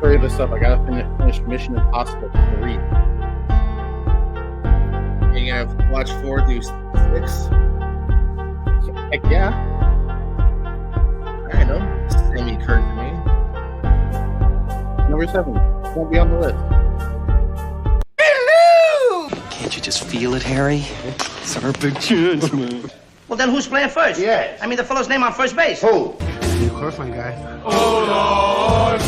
hurry this up. I gotta finish Mission Impossible 3. Are you gonna watch 4 through 6? Heck yeah. I know. Semi-current to me. Number 7. Won't be on the list. Hello! Can't you just feel it, Harry? It's our big chance, man. Well, then who's playing first? Yeah. I mean, the fellow's name on first base. Who? You're a horrifying guy. Oh, Lord!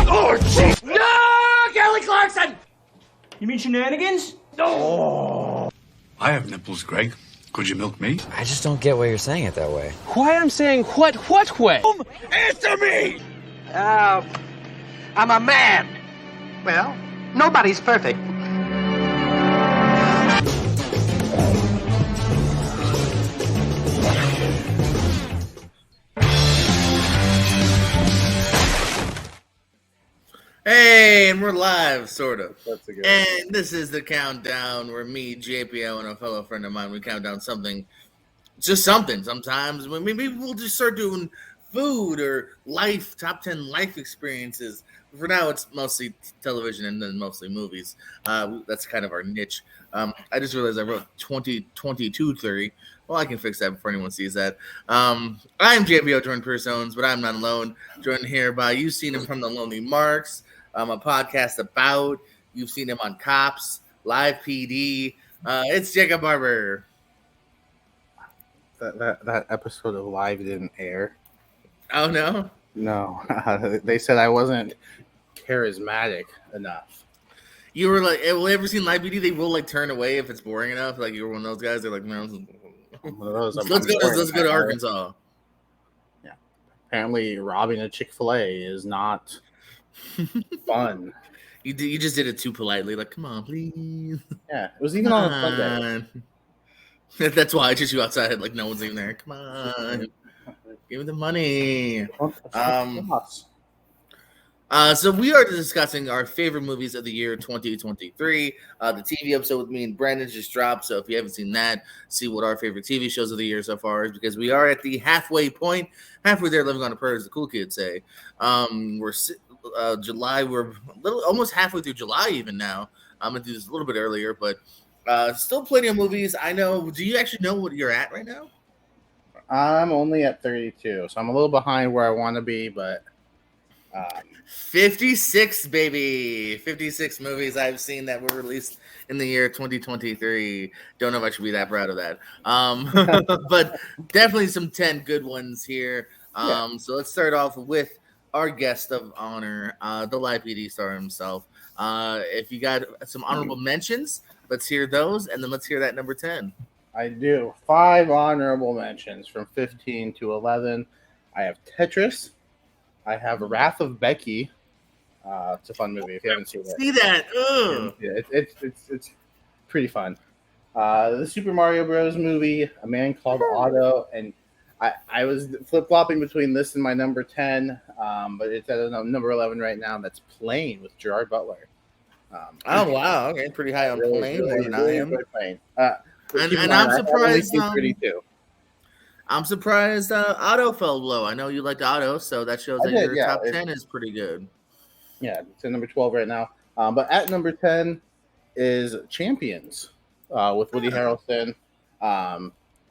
Oh, jeez! No! Kelly Clarkson! You mean shenanigans? I have nipples, Greg. Could you milk me? I just don't get why you're saying it that way. Why I'm saying what way? Answer me! I'm a man. Well, nobody's perfect. Hey, and we're live, sort of. That's a good And this is the countdown where me, JPO, and a fellow friend of mine, we count down something. Just something sometimes. Maybe we'll just start doing food or life, top 10 life experiences. For now, it's mostly television and then mostly movies. That's kind of our niche. I just realized I wrote 2022-30. Well, I can fix that before anyone sees that. I'm JPO, joined Persones, but I'm not alone. Joined here by, you've seen him from The Lonely Marks, a podcast about, you've seen him on Cops, Live PD. It's Jacob Barber. That episode of Live didn't air. Oh, no? No. They said I wasn't charismatic enough. You were like, have you ever seen Live PD? They will like turn away if it's boring enough. Like, you're one of those guys. They're like, no, let's go to Arkansas. Yeah. Apparently, robbing a Chick-fil-A is not fun. You just did it too politely. Like, come on, please. Yeah, it was even on a Sunday. That's why I just you outside. Like, no one's even there. Come on, give me the money. So we are discussing our favorite movies of the year 2023. The TV episode with me and Brandon just dropped. So if you haven't seen that, see what our favorite TV shows of the year so far is, because we are at the halfway point. Halfway there, living on a prayer, as the cool kids say. We're July. We're almost halfway through July even now. I'm gonna do this a little bit earlier, but still plenty of movies. I know. Do you actually know what you're at right now? I'm only at 32, so I'm a little behind where I want to be, but 56, baby. 56 movies I've seen that were released in the year 2023. Don't know if I should be that proud of that. But definitely some 10 good ones here. So let's start off with our guest of honor, the Live PD star himself. If you got some honorable mentions, let's hear those, and then let's hear that number 10. I do. 5 honorable mentions from 15 to 11. I have Tetris. I have Wrath of Becky. It's a fun movie if you haven't seen it. See that? Ugh. Yeah, it's pretty fun. The Super Mario Bros. Movie, A Man Called Otto, and I was flip-flopping between this and my number 10, but it's at number 11 right now. That's Plane with Gerard Butler. Oh, wow. Okay, pretty high on Plane. More than I am. Plane. And I'm surprised. 32. I'm surprised Otto fell low. I know you liked Otto, so that shows that your top 10 is pretty good. Yeah, it's at number 12 right now. But at number 10 is Champions with Woody Harrelson.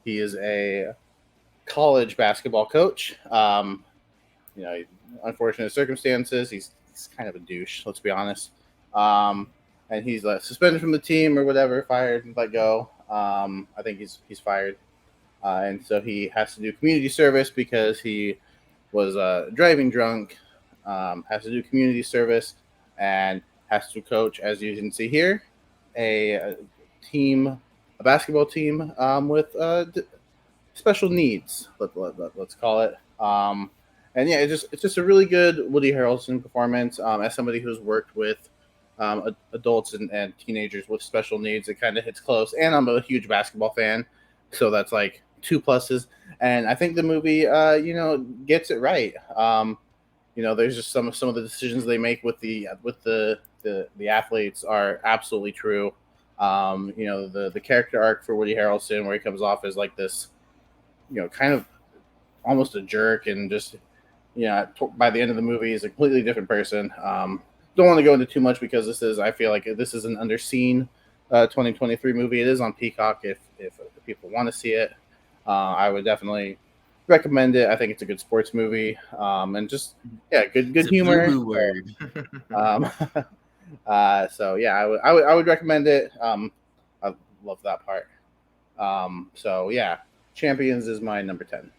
He is a college basketball coach. Unfortunate circumstances. He's kind of a douche, let's be honest. And he's suspended from the team or whatever, fired, let go. I think he's fired. And so he has to do community service because he was driving drunk, has to do community service, and has to coach, as you can see here, a basketball team with special needs, let's call it. And yeah, it's just a really good Woody Harrelson performance. As somebody who's worked with adults and teenagers with special needs, it kind of hits close. And I'm a huge basketball fan, so that's like 2 pluses. And I think the movie, gets it right. There's just some of the decisions they make with the athletes are absolutely true. The character arc for Woody Harrelson, where he comes off as like this, kind of almost a jerk and just by the end of the movie, he's a completely different person. Don't want to go into too much because I feel like this is an underseen 2023 movie. It is on Peacock if people want to see it. I would definitely recommend it. I think it's a good sports movie, and just good It's a humor. boo-boo word. Um, so yeah, I would recommend it. I love that part. So yeah, Champions is my number 10.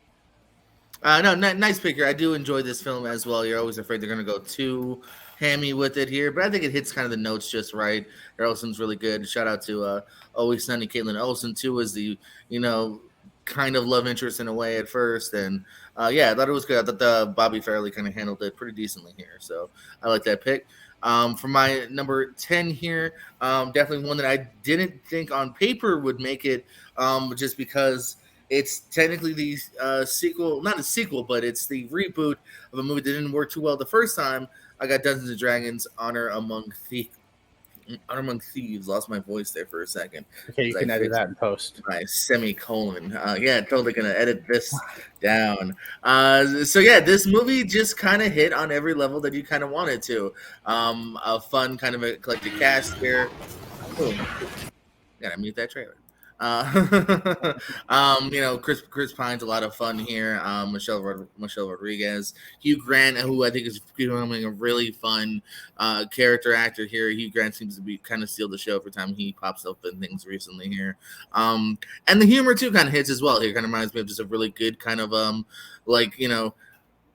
No, nice pick here. I do enjoy this film as well. You're always afraid they're going to go too hammy with it here, but I think it hits kind of the notes just right. Errolson's really good. Shout out to Always Sunny Caitlin Olsen too, as the kind of love interest in a way at first, and I thought it was good. I thought the Bobby Farrelly kind of handled it pretty decently here, so I like that pick. For my number 10 here, definitely one that I didn't think on paper would make it, just because it's technically the sequel, not a sequel, but it's the reboot of a movie that didn't work too well the first time. I got Dungeons and Dragons: Honor Among Thieves. Lost my voice there for a second. Okay, you can edit that in post. My semicolon. Totally gonna edit this down. This movie just kind of hit on every level that you kind of wanted to. A fun kind of eclectic cast here. Boom. Gotta mute that trailer. Chris Pine's a lot of fun here. Michelle Rodriguez, Hugh Grant, who I think is becoming a really fun character actor here. Hugh Grant seems to be kind of steal the show every time he pops up in things recently here. And the humor too kind of hits as well. Here kind of reminds me of just a really good kind of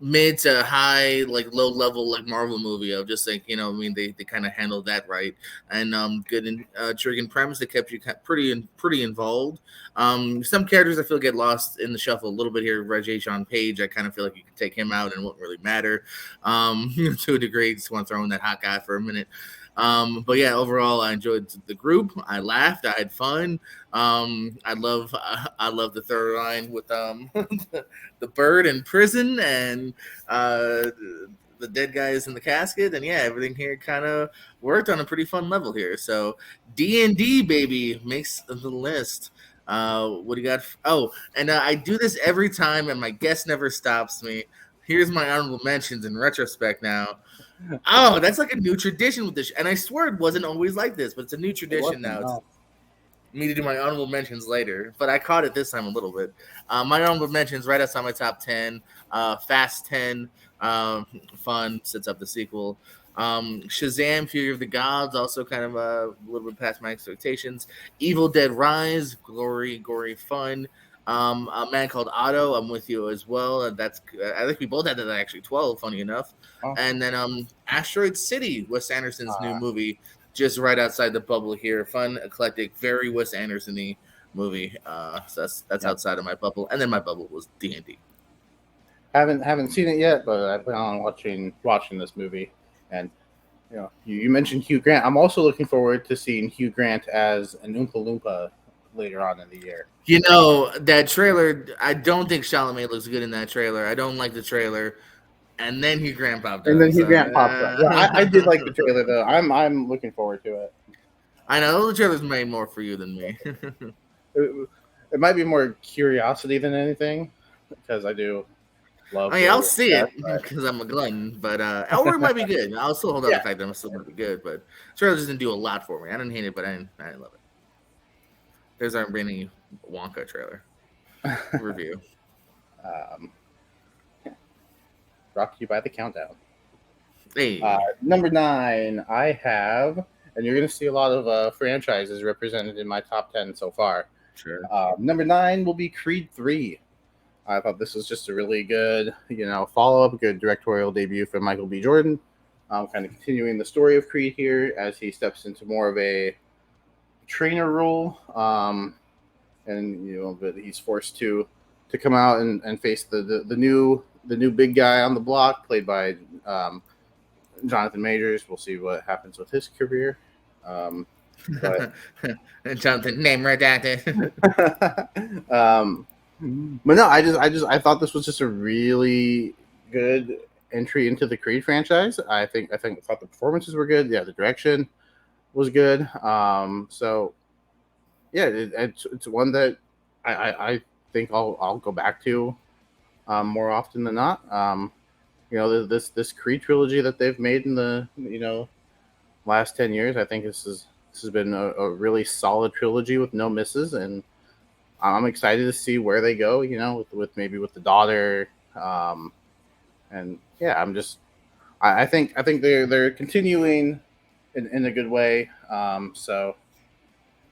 mid to high, like low level, like Marvel movie of just like, they kind of handled that right. And good and intriguing premise that kept you pretty involved. Some characters I feel get lost in the shuffle a little bit here. Regé Jean Page, I kind of feel like you could take him out and it wouldn't really matter to a degree. Just want to throw in that hot guy for a minute. Overall, I enjoyed the group. I laughed. I had fun. I love the third line with the bird in prison and the dead guys in the casket, and everything here kind of worked on a pretty fun level here. So D&D baby makes the list. What do you got? I do this every time, and my guest never stops me. Here's my honorable mentions in retrospect now. Oh, that's like a new tradition with this. And I swear it wasn't always like this, but it's a new tradition now. It's me to do my honorable mentions later, but I caught it this time a little bit. My honorable mentions right outside my top 10. Fast 10, fun, sets up the sequel. Shazam! Fury of the Gods, also kind of a little bit past my expectations. Evil Dead Rise, gory, fun. A Man Called Otto, I'm with you as well. I think we both had that actually 12, funny enough. Oh. And then Asteroid City, Wes Anderson's new movie, just right outside the bubble here. Fun, eclectic, very Wes Anderson-y movie. So that's outside of my bubble. And then my bubble was D&D. Haven't seen it yet, but I plan on watching this movie. And you mentioned Hugh Grant. I'm also looking forward to seeing Hugh Grant as an Oompa Loompa later on in the year. That trailer, I don't think Chalamet looks good in that trailer. I don't like the trailer. And then Hugh Grant popped up. Yeah, I did like the trailer though. I'm looking forward to it. I know the trailer's made more for you than me. It might be more curiosity than anything, because I do love. I'll see it because I'm a glutton, but or it might be good. I'll still hold on to the fact that I'm still going to be good. But the trailer just didn't do a lot for me. I didn't hate it, but I didn't love it. There's our Benny Wonka trailer review. Brought to you by the Countdown. Hey. Number 9, I have, and you're going to see a lot of franchises represented in my top 10 so far. Sure. Number 9 will be Creed 3. I thought this was just a really good, follow-up, good directorial debut for Michael B. Jordan. Kind of continuing the story of Creed here as he steps into more of a trainer role, but he's forced to come out and face the new big guy on the block, played by Jonathan Majors. We'll see what happens with his career. But Jonathan, name redacted. But no, I thought this was just a really good entry into the Creed franchise. I thought the performances were good. Yeah, the direction was good. It's one that I think I'll go back to more often than not. this Creed trilogy that they've made in the last 10 years. I think this has been a really solid trilogy with no misses, and I'm excited to see where they go. With maybe with the daughter, and yeah, I think they're continuing in a good way. So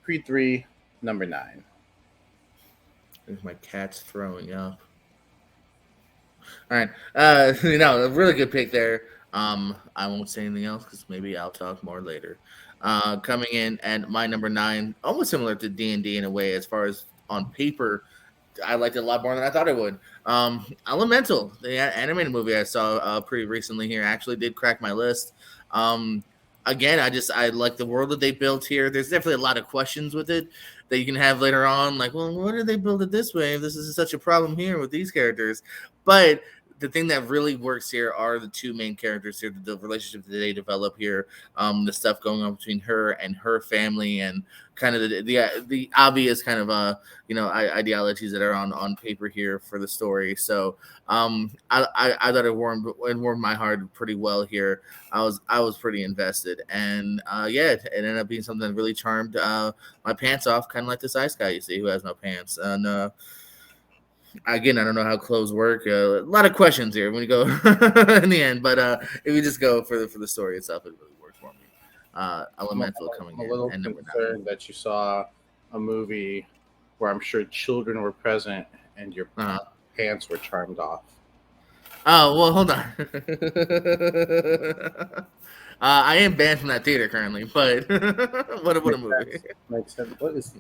Creed 3, number 9. My cat's throwing up. All right. A really good pick there. I won't say anything else because maybe I'll talk more later. Coming in at my number 9, almost similar to D&D in a way, as far as on paper, I liked it a lot more than I thought it would. Elemental, the animated movie I saw pretty recently here, actually did crack my list. Again, I like the world that they built here. There's definitely a lot of questions with it that you can have later on, like, well, why did they build it this way? This is such a problem here with these characters. But the thing that really works here are the two main characters here, the relationship that they develop here, the stuff going on between her and her family, and kind of the obvious kind of ideologies that are on paper here for the story. So I thought it warmed my heart pretty well here. I was pretty invested, and it ended up being something that really charmed my pants off, kind of like this ice guy you see who has no pants. And again, I don't know how clothes work. A lot of questions here when you go in the end, but if you just go for the story itself, it really worked for me. Elemental coming in. I'm a little and concerned that you saw a movie where I'm sure children were present and your pants were charmed off. Oh, well, hold on. I am banned from that theater currently, but what a movie. Makes sense. What is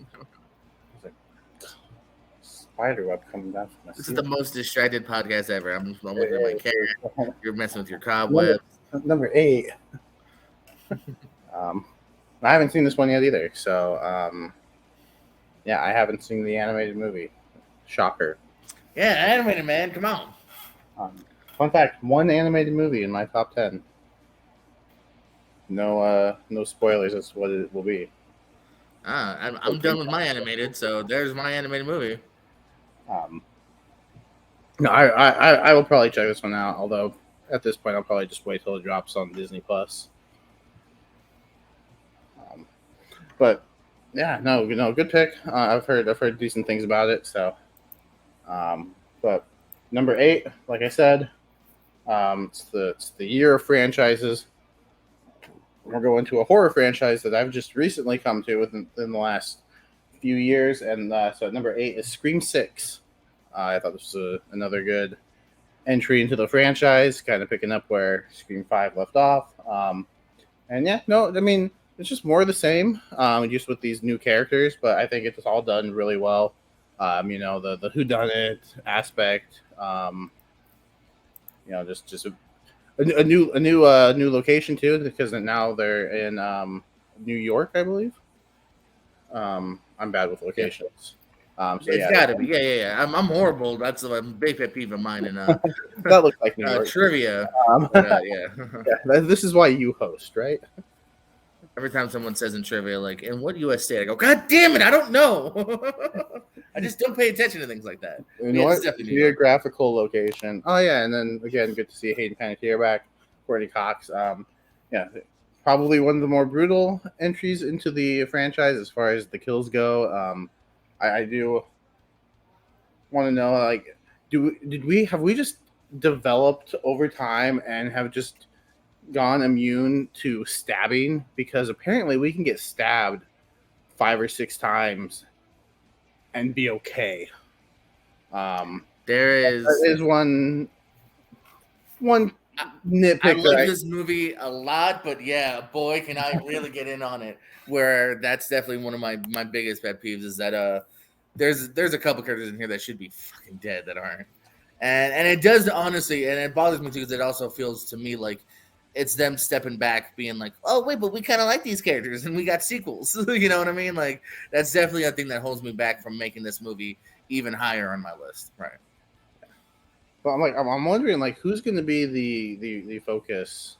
spider web coming down from my This is the most distracted podcast ever. I'm looking at my cat. You're messing with your cobwebs. Number 8. I haven't seen this one yet either. So, I haven't seen the animated movie. Shocker. Yeah, animated, man. Come on. Fun fact: one animated movie in my top 10. No spoilers as to what it will be. I'm done with my animated, so there's my animated movie. No, I will probably check this one out. Although at this point, I'll probably just wait till it drops on Disney Plus. But yeah, no, good pick. I've heard decent things about it. So, but number 8, like I said, it's the year of franchises. We're going to a horror franchise that I've just recently come to within the last few years, and so at number 8 is Scream 6. I thought this was another good entry into the franchise, kind of picking up where Scream 5 left off. It's just more of the same, just with these new characters, but I think it's all done really well. The whodunit aspect, just a new location too, because now they're in New York, I believe. I'm bad with locations. It's got to be. Yeah. I'm horrible. That's a big pet peeve of mine. And that looks like New York trivia. This is why you host, right? Every time someone says in trivia, like, in what U.S. state, I go, God damn it, I don't know. I just don't pay attention to things like that. Geographical location. Oh, yeah, and then, again, good to see Hayden Panettiere back, Courtney Cox. Probably one of the more brutal entries into the franchise as far as the kills go. I do want to know, like, have we just developed over time and have just gone immune to stabbing? Because apparently we can get stabbed 5 or 6 times and be okay. There is one nitpick. I love this movie a lot, but yeah, boy, can I really get in on it. Where that's definitely one of my biggest pet peeves is that there's a couple characters in here that should be fucking dead that aren't, and it does honestly, and it bothers me too because it also feels to me like it's them stepping back, being like, oh wait, but we kind of like these characters and we got sequels. You know what I mean? Like that's definitely a thing that holds me back from making this movie even higher on my list. Right. But I'm wondering, like, who's going to be the focus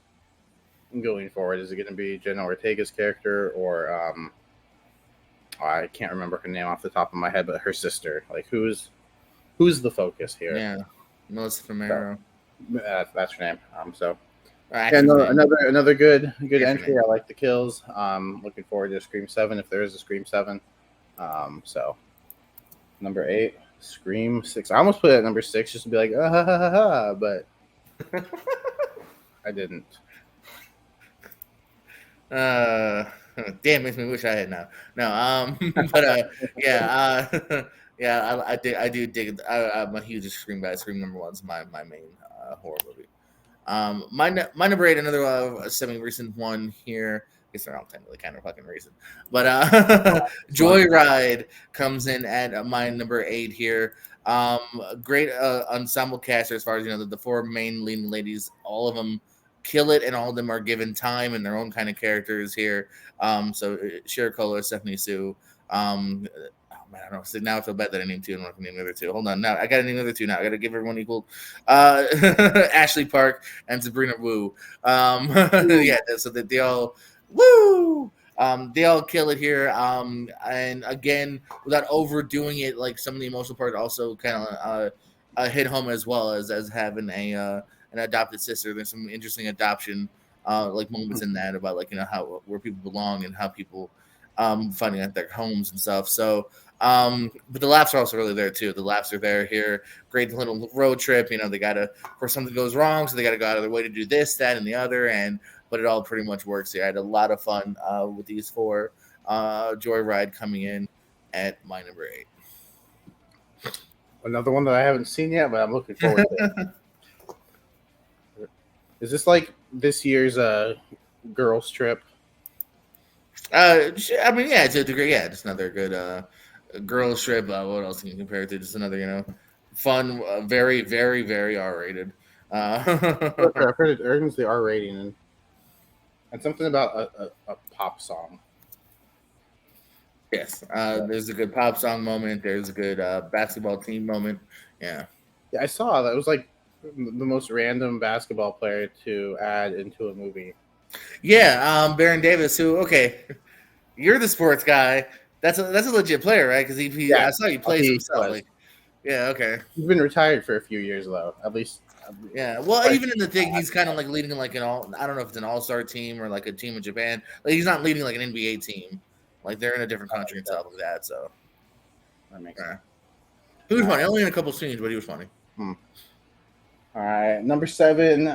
going forward? Is it going to be Jenna Ortega's character, or I can't remember her name off the top of my head, but her sister? Like, who's the focus here? Yeah, Melissa Fumero. That's her name. So Or yeah, actor's no, name. another good Yes, entry. name. I like the kills. Looking forward to Scream 7 if there is a Scream 7. So number 8, Scream 6. I almost put it at number 6 just to be like ha ha ha ha, but I didn't. Damn, makes me wish I had now. No, but yeah, yeah, I do dig. I'm a huge Scream guy. Scream number one's my main horror movie. My number 8, another semi-recent one here. I guess they're all technically kind of fucking recent, but Joyride comes in at my number 8 here. Great ensemble cast as far as the four main leading ladies, all of them kill it, and all of them are given time and their own kind of characters here. So Shira Kohler, Stephanie Sue. Oh man, I don't know. So now I feel bad that I named two and I'm not gonna name the other two. Hold on, now I gotta name the other two. Now I gotta give everyone equal. Ashley Park and Sabrina Wu. Yeah, so that they all woo. They all kill it here. And again, without overdoing it, like some of the emotional part also kind of hit home as well as having a an adopted sister. There's some interesting adoption like moments in that about like how where people belong and how people finding out their homes and stuff. So but the laughs are also really there too. The laughs are there here. Great little road trip. They gotta, of course, something goes wrong, so they gotta go out of their way to do this, that, and the other, but it all pretty much works here. I had a lot of fun with these four. Joyride coming in at my number 8. Another one that I haven't seen yet, but I'm looking forward to. Is this like this year's girls trip? I mean, yeah, it's a degree. Yeah, just another good girls trip. What else can you compare it to? Just another, fun, very, very, very R-rated. I've heard it earns the R rating, and something about a pop song. Yes, there's a good pop song moment. There's a good basketball team moment. Yeah. Yeah, I saw that. It was like the most random basketball player to add into a movie. Yeah, Baron Davis, who, okay, you're the sports guy. That's a legit player, right? Because Yeah, I saw he plays himself. was. Like, yeah, okay. He's been retired for a few years though, at least. Yeah, well, even in the thing, he's kind of like leading like an all. I don't know if it's an all-star team or like a team in Japan. Like he's not leading like an NBA team. Like they're in a different country and stuff like that. So That makes yeah. He was funny. Only in a couple scenes, but he was funny. All right, number 7.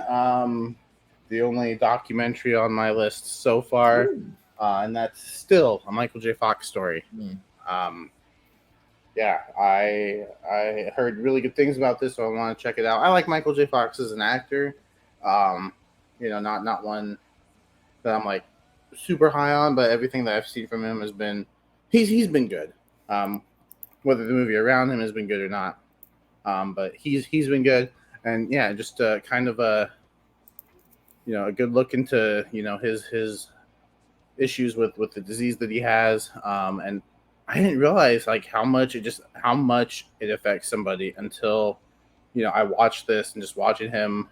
The only documentary on my list so far, and that's still a Michael J. Fox story. Yeah, I heard really good things about this, so I want to check it out. I like Michael J. Fox as an actor. Not one that I'm like super high on, but everything that I've seen from him has been he's been good. Whether the movie around him has been good or not, but he's been good, and yeah, just kind of a a good look into his issues with the disease that he has, and I didn't realize like how much it affects somebody until I watched this and just watching him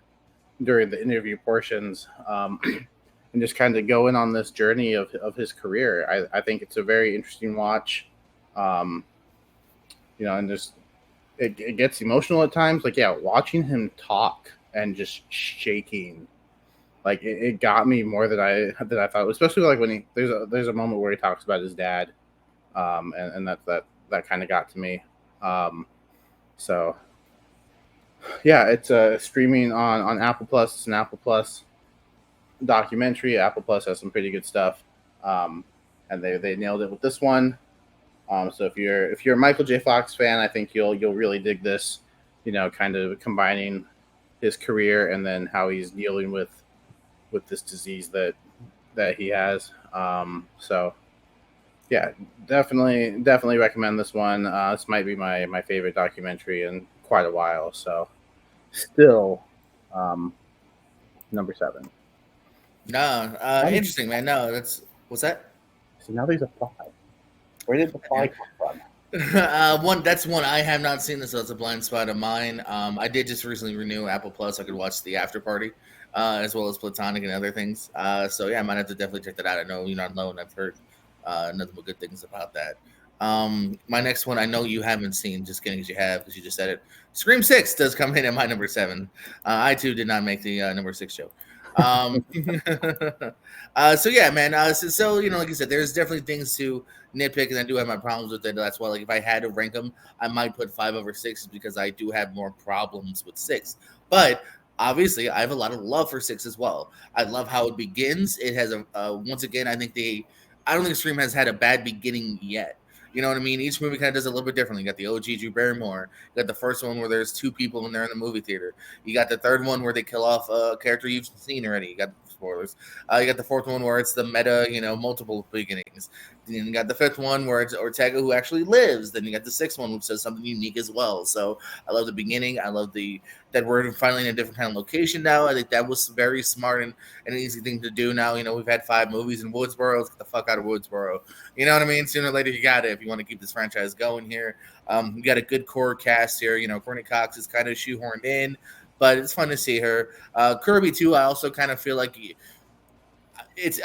during the interview portions, and just kind of going on this journey of his career. I think it's a very interesting watch, and just it gets emotional at times. Like, yeah, watching him talk and just shaking, like it got me more than I thought. Especially like when there's a moment where he talks about his dad, and that kind of got to me. So yeah, it's streaming on Apple Plus. It's an Apple Plus documentary. Apple Plus has some pretty good stuff, and they nailed it with this one. So if you're a Michael J. Fox fan, I think you'll really dig this. Kind of combining his career and then how he's dealing with this disease that he has. So yeah, definitely recommend this one. This might be my favorite documentary in quite a while. So still, number 7. No, interesting, man. No, what's that? So now there's a fly. Where did the fly come from? That's one I have not seen. So that's a blind spot of mine. I did just recently renew Apple Plus. I could watch The After Party, as well as Platonic and other things. So yeah, I might have to definitely check that out. I know you're not alone. I've heard nothing but good things about that. My next one, I know you haven't seen. Just kidding, because you have, because you just said it. Scream 6 does come in at my number 7. I too did not make the number 6 joke. So yeah, man. So like you said, there's definitely things to nitpick, and I do have my problems with it. That's why, like, if I had to rank them, I might put 5 over 6 because I do have more problems with 6. But obviously, I have a lot of love for 6 as well. I love how it begins. It has once again, I don't think Scream has had a bad beginning yet. You know what I mean? Each movie kind of does it a little bit differently. You got the OG Drew Barrymore. You got the first one where there's 2 people in there in the movie theater. You got the third one where they kill off a character you've seen already. You got spoilers. You got the fourth one where it's the meta, multiple beginnings. Then you got the fifth one where it's Ortega who actually lives. Then you got the sixth one which says something unique as well. So I love the beginning. I love that we're finally in a different kind of location now. I think that was very smart and an easy thing to do now. We've had 5 movies in Woodsboro. Let's get the fuck out of Woodsboro. You know what I mean? Sooner or later, you got it if you want to keep this franchise going here. You got a good core cast here. Courtney Cox is kind of shoehorned in, but it's fun to see her. Kirby, too, I also kind of feel like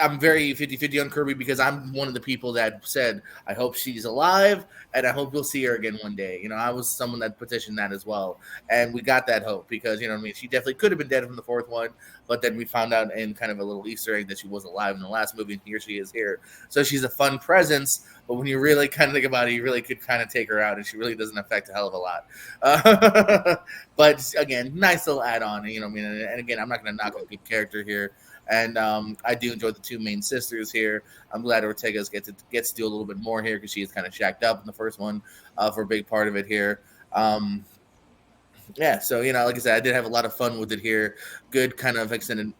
I'm very 50-50 on Kirby because I'm one of the people that said, I hope she's alive and I hope you'll see her again one day. I was someone that petitioned that as well. And we got that hope because, she definitely could have been dead from the fourth one, but then we found out in kind of a little Easter egg that she was alive in the last movie, and here she is here. So she's a fun presence, but when you really kind of think about it, you really could kind of take her out, and she really doesn't affect a hell of a lot. But again, nice little add-on, and again, I'm not going to knock a good character here. And I do enjoy the 2 main sisters here. I'm glad Ortega gets to do a little bit more here because she is kind of shacked up in the first one for a big part of it here. Yeah, so like I said, I did have a lot of fun with it here. Good kind of extended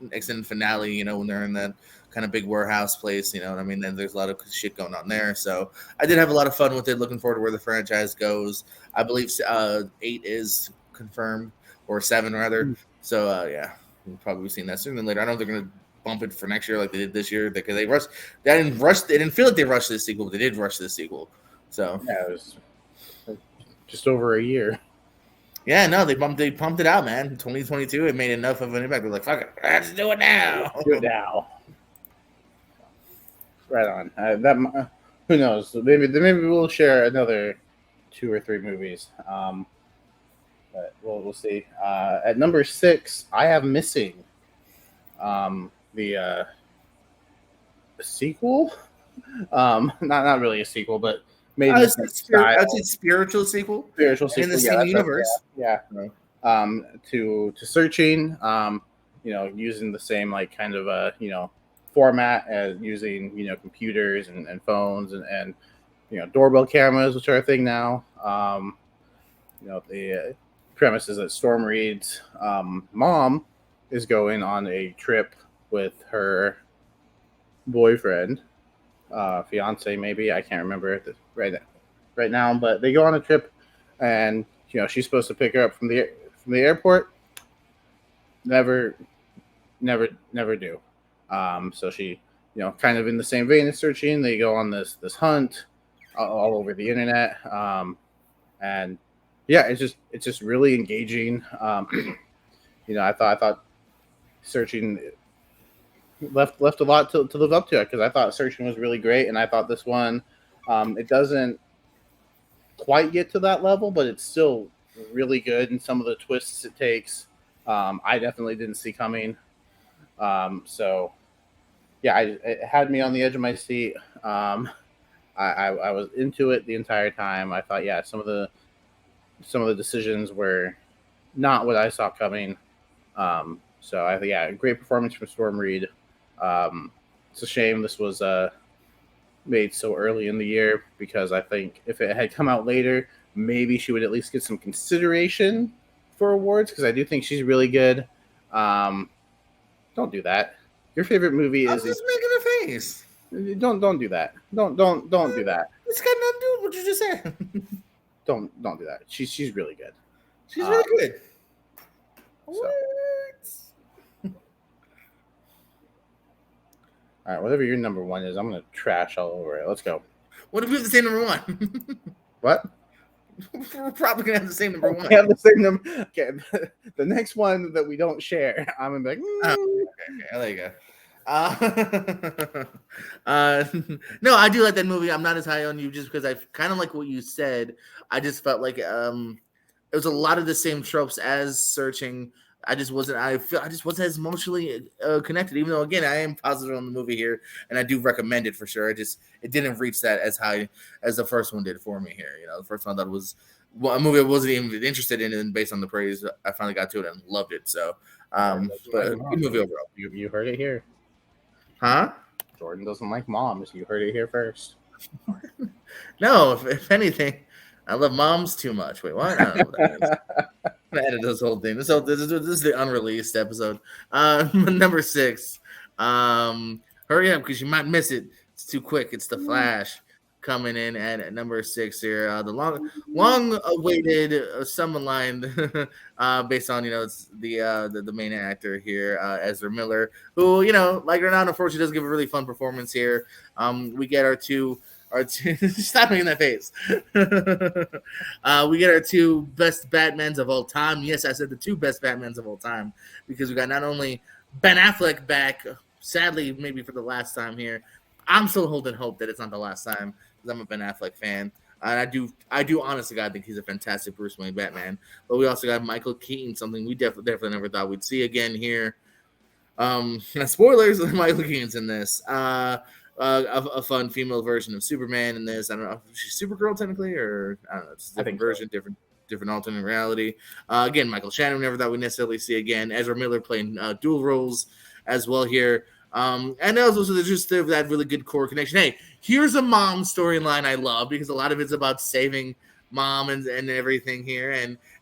finale. When they're in that kind of big warehouse place. You know what I mean? And there's a lot of shit going on there. So I did have a lot of fun with it. Looking forward to where the franchise goes. I believe 8 is confirmed, or 7 rather. So yeah. We'll probably be seeing that sooner than later. I don't know if they're going to bump it for next year like they did this year because they didn't feel like they rushed this sequel, but they did rush this sequel. So yeah, it was just over a year. Yeah, no, they pumped it out, man. 2022, it made enough of an impact. They're like, fuck it, let's do it now. Do it now. Right on. Who knows? Maybe we'll share another 2 or 3 movies. But we'll see. At number 6, I have Missing. The sequel. Not really a sequel, but made I'd say spiritual sequel. Spiritual sequel in the same universe. Yeah. To Searching. Using the same kind of format as using computers and phones and doorbell cameras, which are a thing now. The premise is that Storm Reed's mom is going on a trip with her boyfriend, fiance maybe, I can't remember right now, but they go on a trip, and she's supposed to pick her up from the airport. Never do. So she, kind of in the same vein as Searching, they go on this hunt all over the internet, and yeah, it's just really engaging. I thought Searching left a lot to live up to it because I thought Searching was really great, and I thought this one it doesn't quite get to that level, but it's still really good, and some of the twists it takes I definitely didn't see coming. So yeah, it had me on the edge of my seat. I was into it the entire time. I thought, yeah, some of the decisions were not what I saw coming. So I think, yeah, great performance from Storm Reed. It's a shame this was made so early in the year because I think if it had come out later, maybe she would at least get some consideration for awards because I do think she's really good. Don't do that. Your favorite movie is. I'm just making a face. Don't do that. Don't do that. It's got nothing to do with what you just said. Don't do that. She's really good. She's really good. So. All right, whatever your number 1 is, I'm gonna trash all over it. Let's go. What if we have the same number 1? What? We're probably gonna have the same number 1. We have the same number. Okay, the next one that we don't share, I'm gonna be like, Okay, there you go. Uh, no, I do like that movie. I'm not as high on you just because I kind of like what you said. I just felt like it was a lot of the same tropes as Searching. I just wasn't as emotionally connected. Even though again, I am positive on the movie here, and I do recommend it for sure. It didn't reach that as high as the first one did for me here. You know, the first one I thought was a movie I wasn't even interested in, and based on the praise, I finally got to it and loved it. So, but good movie overall. You heard it here. Huh? Jordan doesn't like moms. You heard it here first. No, if anything, I love moms too much. Wait, what? I don't know what that means. I'm gonna edit this whole thing. This is the unreleased episode. Number 6. Hurry up because you might miss it. It's too quick. It's The Flash coming in at number 6 here. The long awaited someone line based on it's the main actor here, Ezra Miller, who like it or not, unfortunately does give a really fun performance here. We get our two stop making that face. We get our 2 best Batmans of all time. Yes, I said the 2 best Batmans of all time because we got not only Ben Affleck back, sadly maybe for the last time here. I'm still holding hope that it's not the last time because I'm a Ben Affleck fan. And I do honestly, God, think he's a fantastic Bruce Wayne Batman. But we also got Michael Keaton, something we definitely never thought we'd see again here. Spoilers: Michael Keaton's in this. A fun female version of Superman in this. I don't know if she's Supergirl technically, or I don't know. It's a different version, different alternate reality. Again, Michael Shannon, we never thought we'd necessarily see again. Ezra Miller playing dual roles as well here. And also just that really good core connection. Hey, here's a mom storyline I love because a lot of it's about saving mom and everything here.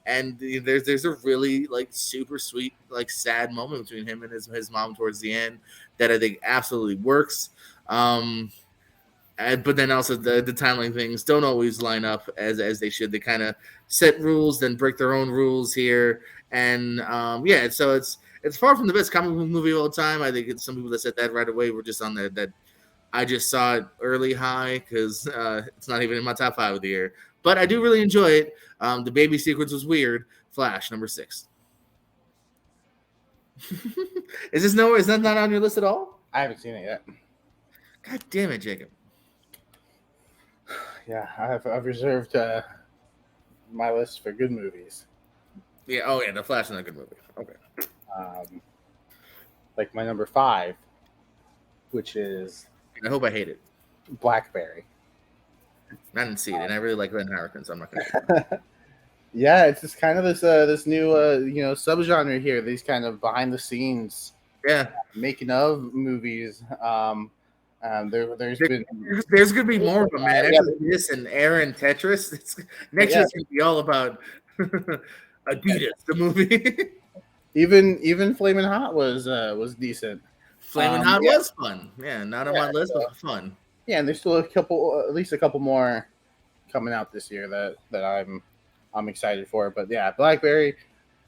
And there's a really super sweet sad moment between him and his mom towards the end that I think absolutely works. But then also the timeline things don't always line up as they should. They kind of set rules, then break their own rules here. And so it's far from the best comic book movie of all time. I think it's some people that said that right away were just on that I just saw it early high because it's not even in my top 5 of the year. But I do really enjoy it. The baby sequence was weird. Flash, number 6. Is that not on your list at all? I haven't seen it yet. God damn it, Jacob. Yeah, I've reserved my list for good movies. Yeah. Oh yeah, The Flash is not a good movie. Okay. Like my number 5, which is I hope I hate it. Blackberry. I didn't see it, and I really like Ben Harrison, so I'm not gonna. Yeah, it's just kind of this new subgenre here. These kind of behind the scenes, making of movies. There's gonna be more of them, man. After this and Aaron Tetris, next year's gonna be all about Adidas, the movie. Even Flamin' Hot was decent. Flamin' Hot was fun. Yeah, not on my list, but fun. Yeah, and there's still at least a couple more coming out this year that I'm excited for. But yeah, Blackberry,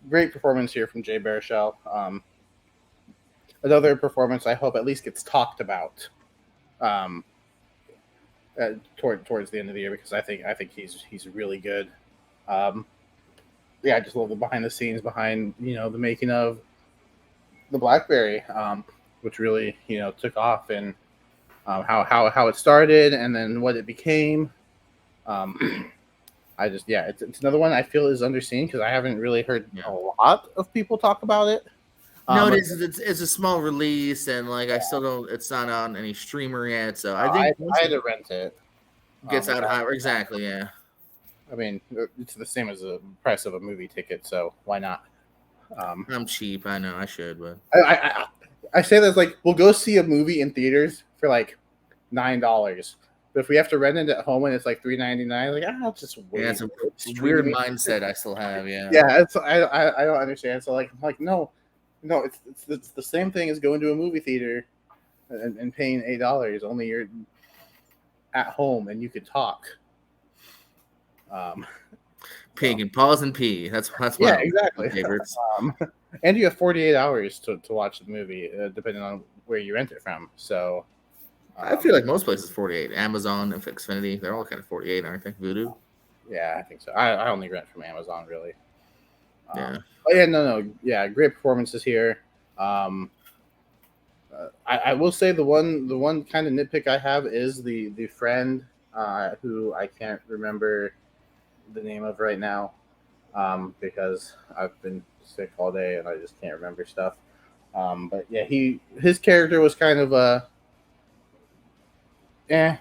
great performance here from Jay Baruchel. Another performance I hope at least gets talked about towards the end of the year because I think he's really good. I just love the behind the scenes behind the making of the Blackberry, which really took off and how it started and then what it became. It's another one I feel is underseen because I haven't really heard a lot of people talk about it. No, it's a small release and I still don't. It's not on any streamer yet, so I think I had to rent it. Gets out higher, exactly. Yeah. I mean, it's the same as the price of a movie ticket, so why not? I'm cheap. I know I should, but I say that's we'll go see a movie in theaters for $9, but if we have to rent it at home and it's $3.99, I'll just wait. Yeah, it's a weird mindset I still have. Yeah. Yeah, I don't understand. So no, it's the same thing as going to a movie theater and paying $8. Only you're at home and you could talk. Pig and pause and pee. That's exactly. Favorites. And you have 48 hours to watch the movie, depending on where you rent it from. So I feel like most places 48. Amazon and Xfinity, they're all kind of 48, aren't they? Vudu. Yeah, I think so. I only rent from Amazon, really. Yeah. Oh yeah, no. Yeah, great performances here. I will say the one kind of nitpick I have is the friend who I can't remember the name of right now, because I've been sick all day and I just can't remember stuff. But yeah, his character was kind of eh.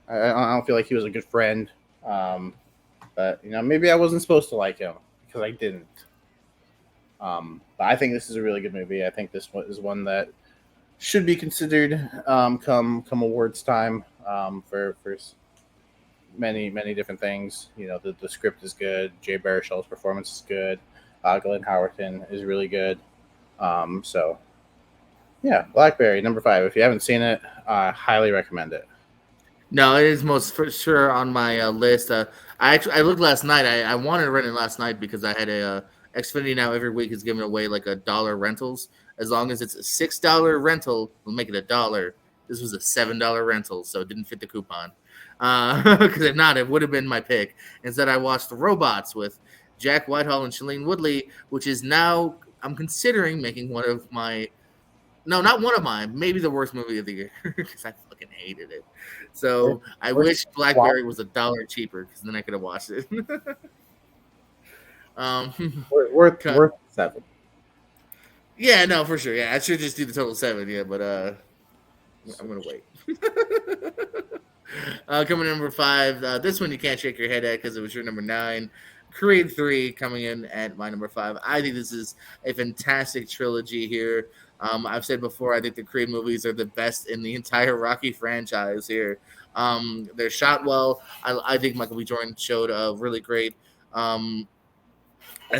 I don't feel like he was a good friend. But maybe I wasn't supposed to like him because I didn't. But I think this is a really good movie. I think this one is one that should be considered come awards time, for many different things. The script is good. Jay Baruchel's performance is good. Glenn Howerton is really good. So yeah, Blackberry number 5. If you haven't seen it, I highly recommend it. No, it is most for sure on my list. I looked last night. I wanted to rent it last night because I had a Xfinity now every week is giving away like $1 rentals. As long as it's a $6 rental, we'll make it $1. This was a $7 rental, so it didn't fit the coupon. Because if not, it would have been my pick. Instead, I watched The Robots with Jack Whitehall and Shailene Woodley, which is now I'm considering making one of my. No, not one of mine. Maybe the worst movie of the year because I fucking hated it. So I wish Blackberry was $1 cheaper because then I could have watched it. Worth 7. Yeah, no, for sure. Yeah, I should just do the total 7. Yeah, but I'm gonna wait. Coming in number 5. This one you can't shake your head at because it was your number 9. Creed 3 coming in at my number 5. I think this is a fantastic trilogy here. I've said before, I think the Creed movies are the best in the entire Rocky franchise here. They're shot well. I think Michael B. Jordan showed a really great. I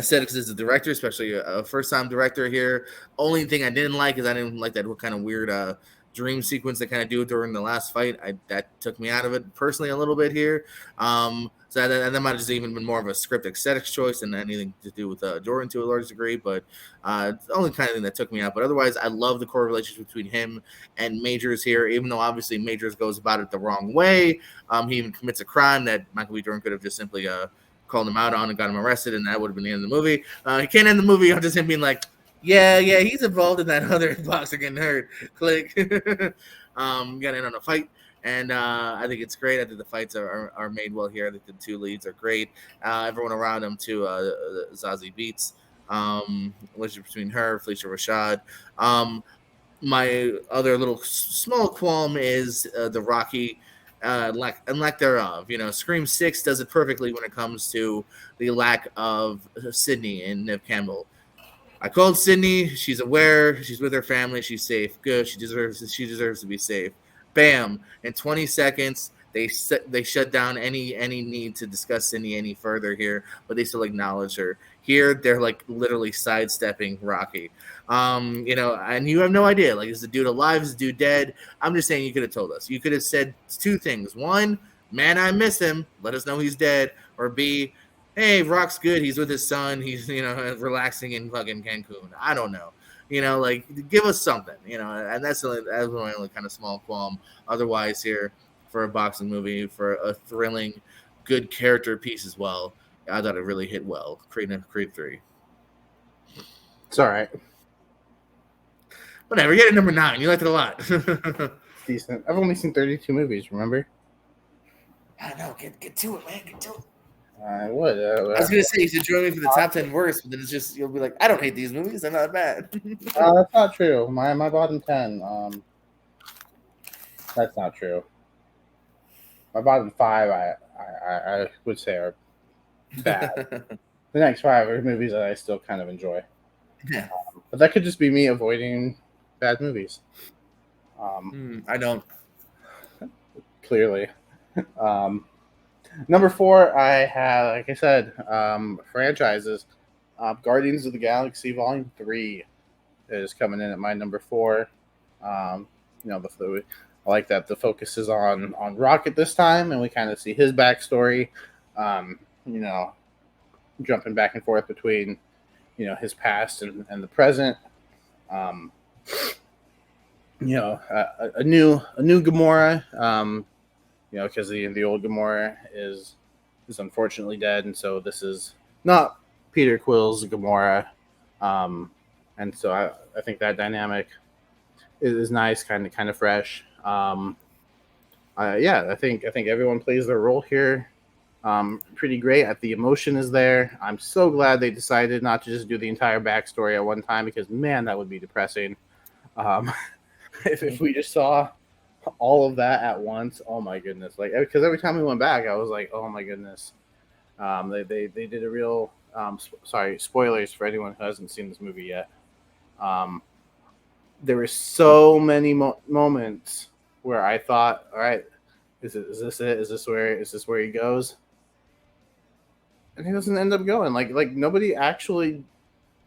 said it because it's a director, especially a first-time director here. Only thing I didn't like is I didn't like that kind of weird dream sequence they kind of do during the last fight. That took me out of it personally a little bit here. So that might have just even been more of a script aesthetics choice than anything to do with Jordan to a large degree. But it's the only kind of thing that took me out. But otherwise, I love the core relationship between him and Majors here, even though obviously Majors goes about it the wrong way. He even commits a crime that Michael B. Jordan could have just simply called him out on and got him arrested, and that would have been the end of the movie. He can't end the movie on just him being like, yeah, he's involved in that other boxer getting hurt. Click. Got in on a fight. And I think it's great. I think the fights are made well here. I think the two leads are great. Everyone around them too. Zazie Beetz, relationship between her, Felicia Rashad. My other little small qualm is the Rocky lack thereof. Scream 6 does it perfectly when it comes to the lack of Sydney and Neve Campbell. I called Sydney. She's aware. She's with her family. She's safe. Good. She deserves to be safe. Bam! In 20 seconds, they shut down any need to discuss Sydney any further here, but they still acknowledge her. Here, they're like literally sidestepping Rocky. And you have no idea. Like, is the dude alive? Is the dude dead? I'm just saying you could have told us. You could have said 2 things. 1, man, I miss him. Let us know he's dead. Or B, hey, Rock's good. He's with his son. He's, relaxing in fucking Cancun. I don't know. Give us something, and that's my only kind of small qualm. Otherwise, here for a boxing movie, for a thrilling, good character piece as well, I thought it really hit well. Creed 3. It's all right. Whatever. You get it number 9. You liked it a lot. Decent. I've only seen 32 movies. Remember? I know. Get to it, man. Get to it. I would. I was gonna say you should join me for the top 10 worst, but then it's just you'll be like, I don't hate these movies; they're not bad. That's not true. My bottom 10. That's not true. My bottom 5, I would say are bad. The next 5 are movies that I still kind of enjoy. Yeah, but that could just be me avoiding bad movies. I don't. Clearly. Number 4, I have, like I said, franchises. Guardians of the Galaxy Volume 3 is coming in at my number 4. I like that the focus is on Rocket this time, and we kind of see his backstory. Jumping back and forth between, his past and the present. A new Gamora. Because the old Gamora is unfortunately dead, and so this is not Peter Quill's Gamora, and so I think that dynamic is nice, kind of fresh. Yeah, I think everyone plays their role here pretty great. The emotion is there. I'm so glad they decided not to just do the entire backstory at one time because man, that would be depressing. Um, if we just saw all of that at once, oh my goodness! Like because every time we went back, I was like, oh my goodness. They did a real sorry, spoilers for anyone who hasn't seen this movie yet. Um, there were so many moments where I thought, all right, is this it? Is this where he goes? And he doesn't end up going. Like nobody actually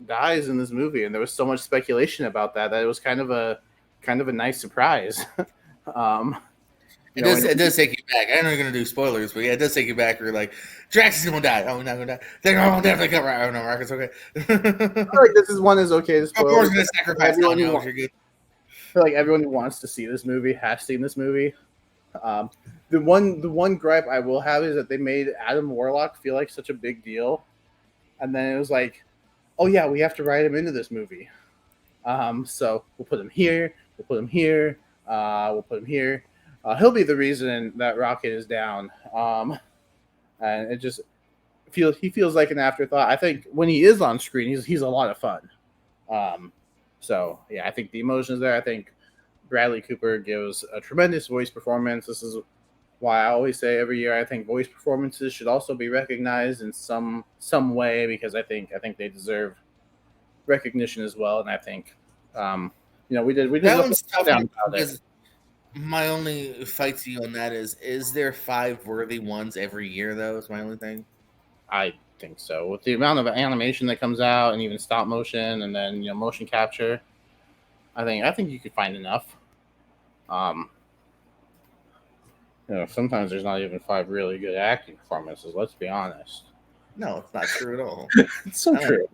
dies in this movie, and there was so much speculation about that it was kind of a nice surprise. um, It does take you back. I know you're gonna do spoilers, but yeah, it does take you back. You're like, Drax is gonna die. Oh, we're not gonna die. They're gonna definitely come right. Oh no, Rocket's okay. I feel like this is one is okay to spoil. Of course, gonna sacrifice. Everyone No, who no, wants, you're good. I feel like everyone who wants to see this movie has seen this movie. Um, the one gripe I will have is that they made Adam Warlock feel like such a big deal, and then it was like, oh yeah, we have to write him into this movie. So we'll put him here. We'll put him here. We'll put him here. He'll be the reason that Rocket is down. And it just feels like an afterthought. I think when he is on screen, he's a lot of fun. So yeah, I think the emotion is there. I think Bradley Cooper gives a tremendous voice performance. This is why I always say every year I think voice performances should also be recognized in some way because I think they deserve recognition as well. And I think we did That look one's tough down about it. because my only fight to you on that is there 5 worthy ones every year though? Is my only thing. I think so. With the amount of animation that comes out, and even stop motion, and then motion capture, I think you could find enough. Sometimes there's not even 5 really good acting performances. Let's be honest. No, it's not true at all. It's so true.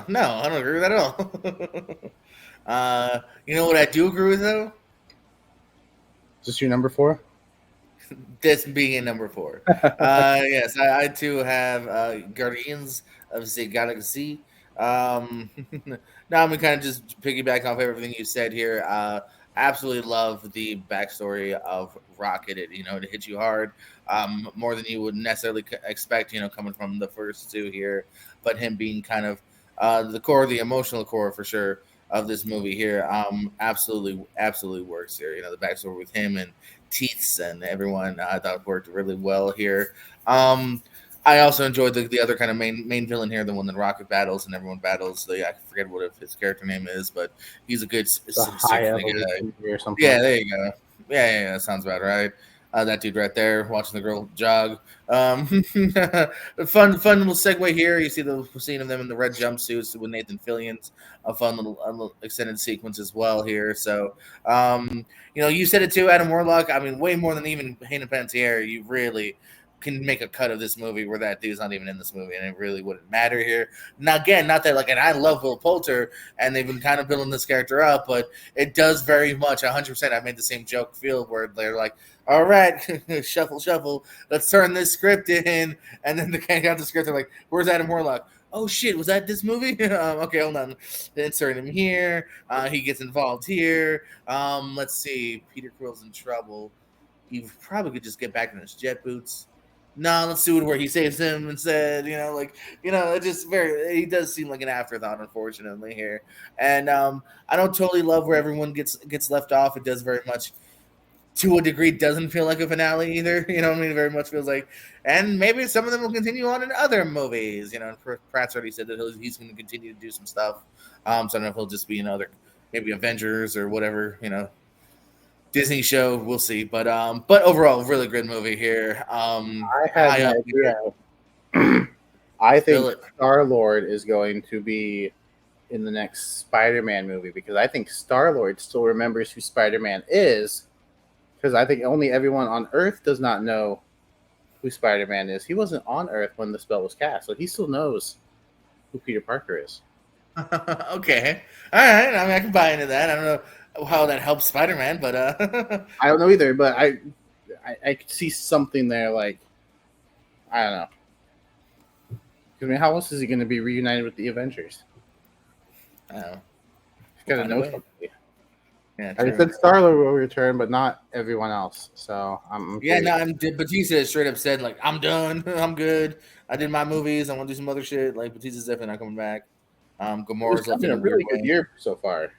No, I don't agree with that at all. You know what I do agree with though? Is this your number 4? This being number 4. Yes, I too have Guardians of the Galaxy. Now I'm gonna kind of just piggyback off everything you said here. Absolutely love the backstory of Rocket. It hits you hard, more than you would necessarily expect. Coming from the first 2 here, but him being kind of the emotional core for sure of this movie here. Absolutely works here. The backstory with him and Teats and everyone I thought worked really well here. I also enjoyed the other kind of main villain here, the one that Rocket battles and everyone battles. I forget what his character name is, but he's a good High or something. Yeah, there you go. Yeah, that sounds about right. That dude right there watching the girl jog. Fun little segue here. You see the scene of them in the red jumpsuits with Nathan Fillion's a fun little extended sequence as well here. So, you said it too, Adam Warlock. I mean, way more than even Hayden Panettiere. You really can make a cut of this movie where that dude's not even in this movie, and it really wouldn't matter here. Now, again, not that and I love Will Poulter, and they've been kind of building this character up, but it does very much 100%. I made the same joke feel where they're like, all right, shuffle, let's turn this script in, and then the guy got the script. They're like, where's Adam Warlock? Oh shit, was that this movie? Okay, hold on. Insert him here. He gets involved here. Let's see. Peter Quill's in trouble. He probably could just get back in his jet boots. No, let's do it where he saves him instead. It just he does seem like an afterthought, unfortunately here. And I don't totally love where everyone gets left off. It does very much, to a degree, doesn't feel like a finale either. It very much feels like, and maybe some of them will continue on in other movies. Pratt's already said that he's going to continue to do some stuff. So I don't know if he'll just be in other, maybe Avengers or whatever. Disney show, we'll see, but overall, really good movie here. I had no idea. I think Star-Lord is going to be in the next Spider-Man movie because I think Star-Lord still remembers who Spider-Man is because I think only everyone on Earth does not know who Spider-Man is. He wasn't on Earth when the spell was cast, so he still knows who Peter Parker is. Okay. All right. I mean, I can buy into that. I don't know how that helps Spider-Man, but I don't know either, but I could see something there, like I don't know. I mean, how else is he going to be reunited with the Avengers? I don't know. He's got to know somebody. Yeah, I true. said Star-Lord will return, but not everyone else. So I'm Yeah, no, curious. Batista straight up said like, "I'm done. I'm good. I did my movies. I want to do some other shit." Like Batista's definitely not coming back. It's Gamora's left having in a a weird really good way. year so far.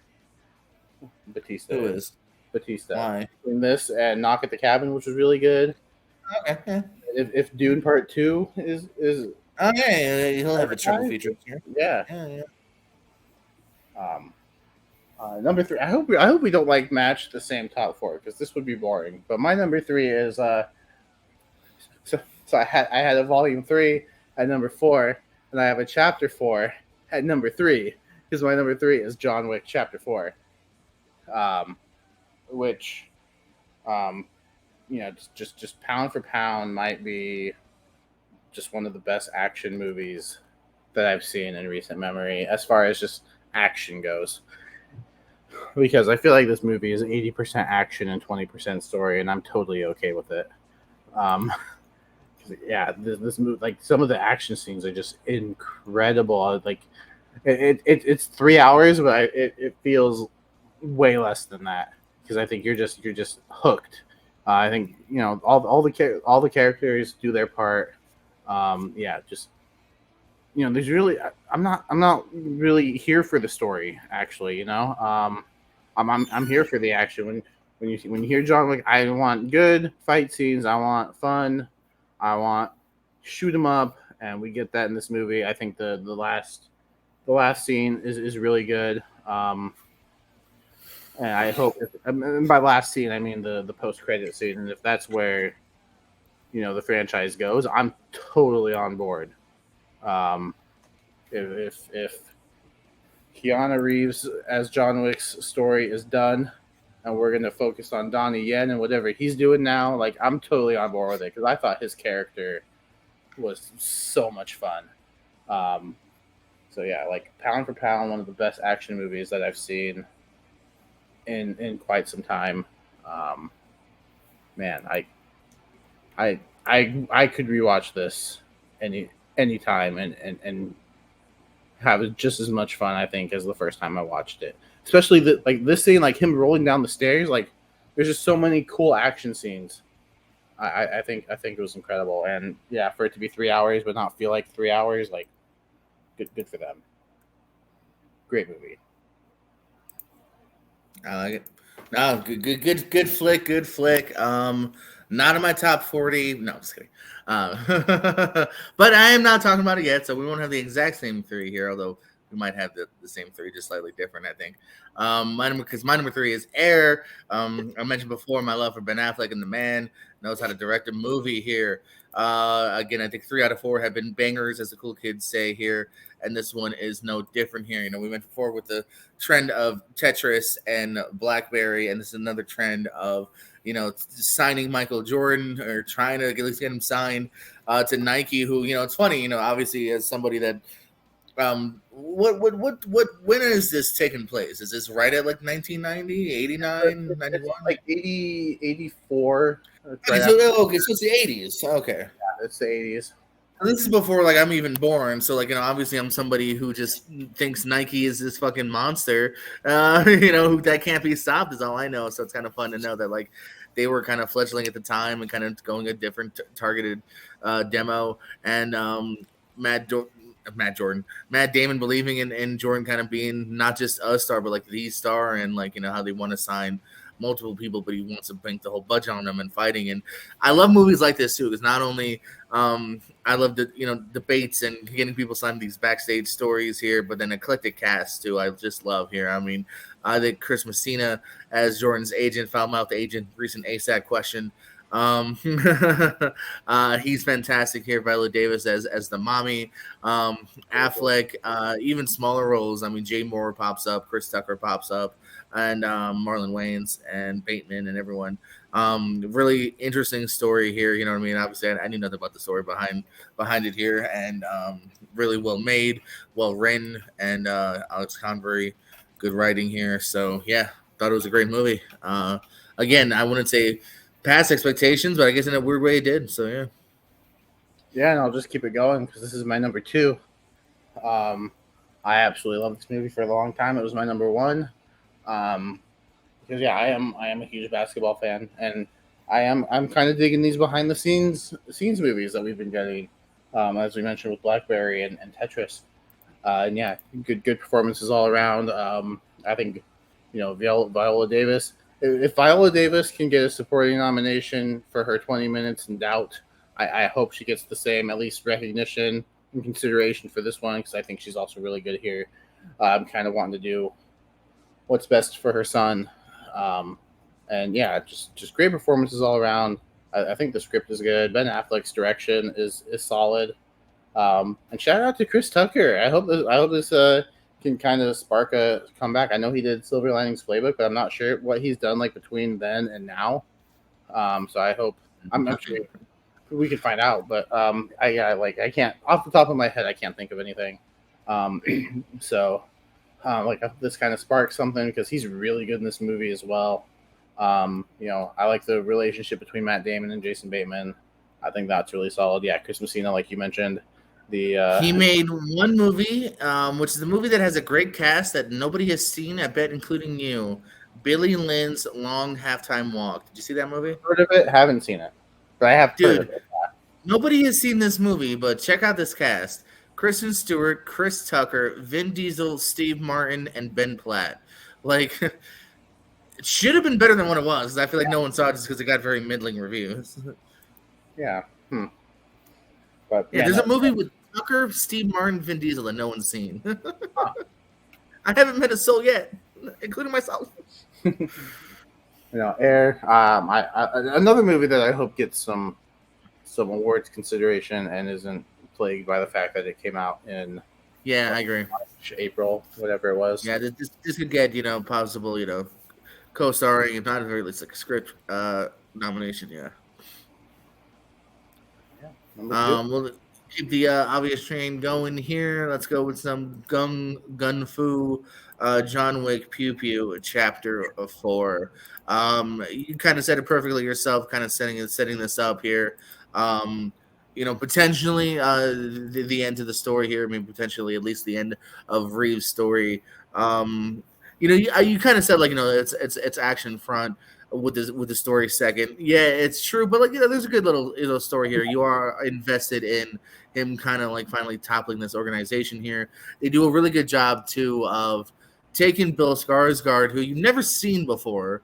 Batista Who is. is? Batista Why? in this and Knock at the Cabin, which was really good. Okay. Yeah. If Dune Part 2 is Oh yeah, he'll have a triple advertised, feature here. yeah. Yeah, yeah. Um, number 3. I hope we don't like match the same top 4 because this would be boring. But my number 3 is so I had a volume 3 at number 4, and I have a chapter 4 at number 3 because my number 3 is John Wick Chapter 4, um, which um, just pound for pound might be just one of the best action movies that I've seen in recent memory as far as just action goes. Because I feel like this movie is 80% action and 20% story, and I'm totally okay with it. Um, yeah, this movie, like some of the action scenes are just incredible. Like it's 3 hours, but it feels way less than that because I think you're just hooked. I think all the characters do their part. Yeah, just there's really I'm not really here for the story actually. I'm here for the action. When you hear John Wick, I want good fight scenes. I want fun. I want shoot 'em up, and we get that in this movie. I think the last scene is really good. And I hope, and by last scene I mean the post credit scene, and if that's where the franchise goes, I'm totally on board. Um, if Keanu Reeves as John Wick's story is done, and we're gonna focus on Donnie Yen and whatever he's doing now, like I'm totally on board with it because I thought his character was so much fun. Um, so yeah, like pound for pound, one of the best action movies that I've seen in quite some time. Um, Man, I could rewatch this any time and have just as much fun I think as the first time I watched it. Especially like this scene, like him rolling down the stairs. Like there's just so many cool action scenes. I think it was incredible, and yeah, for it to be 3 hours but not feel like 3 hours, like good for them. Great movie. I like it. No, good flick, good flick. Not in my top 40. No, I'm just kidding. But I am not talking about it yet, so we won't have the exact same 3 here, although we might have the same 3, just slightly different, I think. Because my number 3 is Air. I mentioned before my love for Ben Affleck, and the man knows how to direct a movie here. Again, I think 3 out of 4 have been bangers, as the cool kids say here, and this one is no different here. We went forward with the trend of Tetris and BlackBerry, and this is another trend of signing Michael Jordan, or trying to at least get him signed to Nike. Who it's funny, obviously as somebody that when is this taking place? Is this right at like 1990, 89, 91? It's like 80, 84. Okay, so it's the 80s. Okay. Yeah, it's the 80s. And this is before like I'm even born, so obviously I'm somebody who just thinks Nike is this fucking monster, who that can't be stopped is all I know. So it's kind of fun to know that like they were kind of fledgling at the time and kind of going a different targeted demo, and Matt Damon believing in Jordan kind of being not just a star but like the star, and like how they want to sign multiple people, but he wants to bank the whole budget on them and fighting. And I love movies like this too, because not only I love the debates and getting people signed these backstage stories here, but then eclectic cast too. I just love here. I think Chris Messina as Jordan's agent, foul mouth agent, recent ASAP question. He's fantastic here. Viola Davis as the mommy. Affleck, even smaller roles. Jay Moore pops up, Chris Tucker pops up, and Marlon Wayans and Bateman and everyone. Really interesting story here. You know what I mean? Obviously, I knew nothing about the story behind it here, and really well made, well written, and Alex Convery, good writing here. So yeah, thought it was a great movie. Again, I wouldn't say past expectations, but I guess in a weird way it did. So yeah. Yeah, and I'll just keep it going because this is my number 2. I absolutely love this movie for a long time. It was my number 1. because yeah, I am a huge basketball fan, and I'm kind of digging these behind the scenes movies that we've been getting, as we mentioned with Blackberry and Tetris. And yeah, good performances all around. I think Viola Davis. If Viola Davis can get a supporting nomination for her 20 minutes in Doubt, I hope she gets the same at least recognition and consideration for this one because I think she's also really good here. I'm kind of wanting to do what's best for her son, and yeah, just great performances all around. I think the script is good. Ben Affleck's direction is solid. And shout out to Chris Tucker. I hope this can kind of spark a comeback. I know he did Silver Linings Playbook, but I'm not sure what he's done like between then and now. So I hope I'm sure we can find out. But I can't off the top of my head I can't think of anything. So like this kind of sparks something because he's really good in this movie as well. I like the relationship between Matt Damon and Jason Bateman. I think that's really solid. Yeah, Chris Messina, like you mentioned. He made one movie, which is a movie that has a great cast that nobody has seen, I bet, including you. Billy Lynn's Long Halftime Walk. Did you see that movie? Heard of it? Haven't seen it, but I have heard of Dude, it. nobody has seen this movie, but check out this cast. Kristen Stewart, Chris Tucker, Vin Diesel, Steve Martin, and Ben Platt. Like, it should have been better than what it was. I feel like no one saw it just because it got very middling reviews. Yeah. But Yeah, there's a movie with Tucker, Steve Martin, Vin Diesel that no one's seen. I haven't met a soul yet, including myself. Air. Another movie that I hope gets some awards consideration and isn't plagued by the fact that it came out in Yeah, I agree. March, April, whatever it was. Yeah, this could get possible co-starring, if not at the very least like a script nomination. Yeah. Number two. We'll keep the obvious train going here. Let's go with some gun fu, John Wick Pew Pew Chapter 4. You kind of said it perfectly yourself, kind of setting this up here. Potentially the end of the story here. I mean, potentially at least the end of Reeves' story. You kind of said it's action front with the story second. Yeah, it's true, but there's a good little story here. You are invested in him kind of finally toppling this organization here. They do a really good job too of taking Bill Skarsgård, who you've never seen before,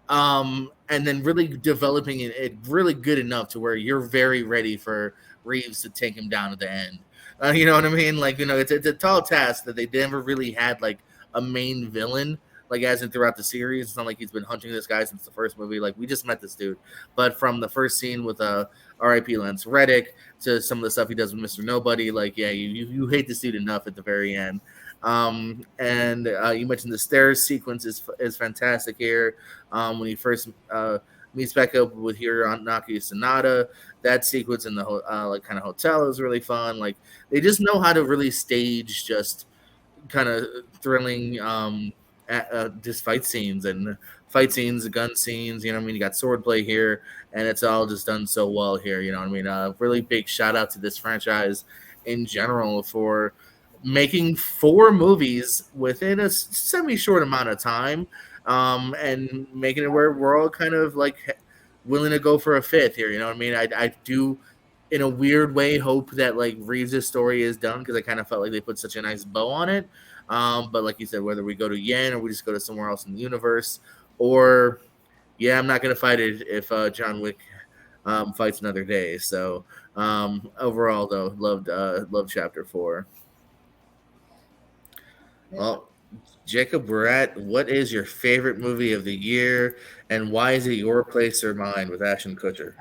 and then really developing it really good enough to where you're very ready for Reeves to take him down at the end. You know what I mean? It's a tall task that they never really had a main villain, as in throughout the series. It's not like he's been hunting this guy since the first movie. We just met this dude. But from the first scene with R.I.P. Lance Reddick to some of the stuff he does with Mr. Nobody, you hate this dude enough at the very end. And you mentioned the stairs sequence is fantastic here. When he first meets back up with Hironaki Sanada, that sequence in the kind of hotel is really fun. They just know how to really stage just kind of thrilling just fight scenes, gun scenes. You got swordplay here, and it's all just done so well here. Really big shout out to this franchise in general for making 4 movies within a semi-short amount of time, and making it where we're all kind of willing to go for a 5th here. I do, in a weird way, hope that Reeves' story is done because I kind of felt like they put such a nice bow on it. But like you said, whether we go to Yen or we just go to somewhere else in the universe, or I'm not gonna fight it if John Wick fights another day. So overall, though, loved Chapter 4. Well, Jacob Barat, what is your favorite movie of the year, and why is it your place or mine with Ashton Kutcher?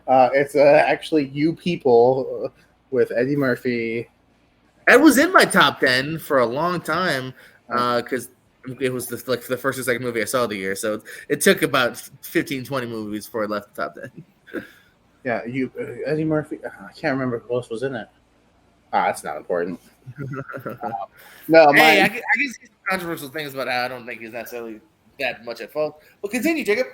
It's actually You People with Eddie Murphy. It was in my top 10 for a long time because it was the first or second movie I saw of the year. So it took about 15, 20 movies before it left the top 10. Yeah, Eddie Murphy. I can't remember who else was in it. That's not important. No, hey, I can see some controversial things about how I don't think he's necessarily that much at fault. But continue, Jacob.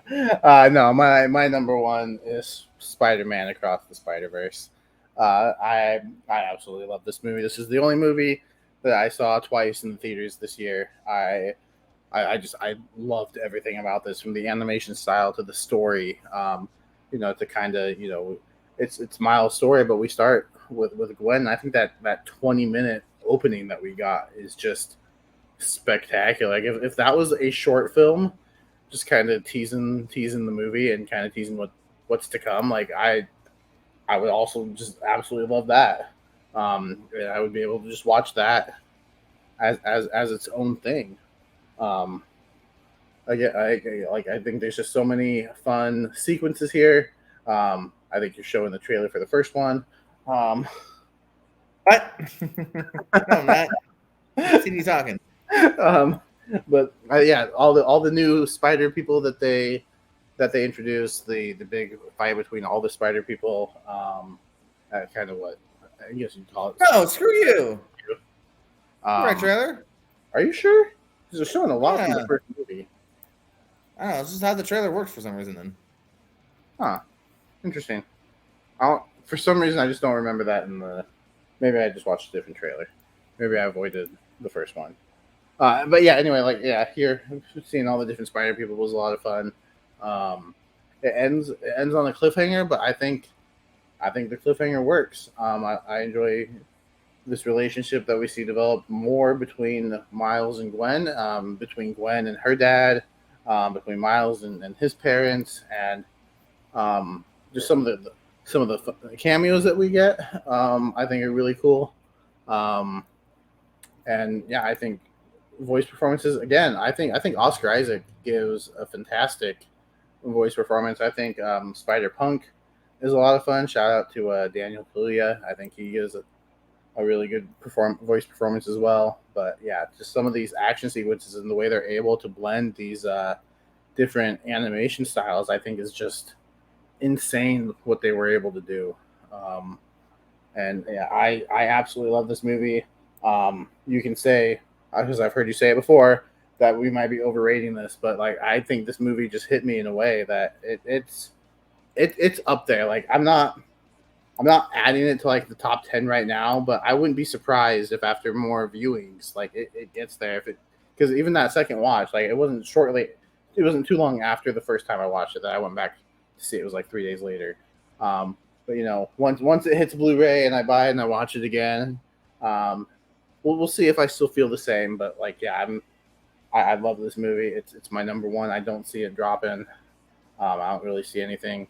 No, my number one is Spider-Man Across the Spider-Verse. I absolutely love this movie. This is the only movie that I saw twice in the theaters this year. I loved everything about this, from the animation style to the story. To kind of it's Miles' story, but we start with Gwen. I think that 20-minute opening that we got is just spectacular. Like if that was a short film, just kind of teasing the movie and kind of teasing what's to come. Like I would also just absolutely love that. And I would be able to just watch that as its own thing. Um, I think there's just so many fun sequences here. I think you're showing the trailer for the first one. What? No, I'm not. I see you talking. But yeah, all the new spider people that they introduced, the big fight between all the spider people, kind of what I guess you'd call it. No, screw you. Right, trailer. Are you sure? Because they're showing a lot from Yeah. the first movie. I don't know. This is how the trailer works for some reason. Then. Huh. Interesting. For some reason, I just don't remember that in the. Maybe I just watched a different trailer. Maybe I avoided the first one. But yeah, anyway, here seeing all the different spider people was a lot of fun. It ends on a cliffhanger, but I think the cliffhanger works. I enjoy this relationship that we see develop more between Miles and Gwen, between Gwen and her dad, between Miles and his parents, and just some of the cameos that we get. I think are really cool. And yeah, I think voice performances again. I think Oscar Isaac gives a fantastic voice performance. I think Spider Punk is a lot of fun. Shout out to Daniel Kaluuya. I think he gives a really good voice performance as well. But yeah, just some of these action sequences and the way they're able to blend these different animation styles, I think is just insane what they were able to do. And yeah, I absolutely love this movie. You can say, because I've heard you say it before, that we might be overrating this, but I think this movie just hit me in a way that it's up there. I'm not adding it to the top 10 right now, but I wouldn't be surprised if after more viewings, it gets there. Because even that second watch, it wasn't too long after the first time I watched it that I went back to see it. It was 3 days later. But once it hits Blu-ray and I buy it and I watch it again, we'll see if I still feel the same. But I love this movie. It's my number one. I don't see it dropping. I don't really see anything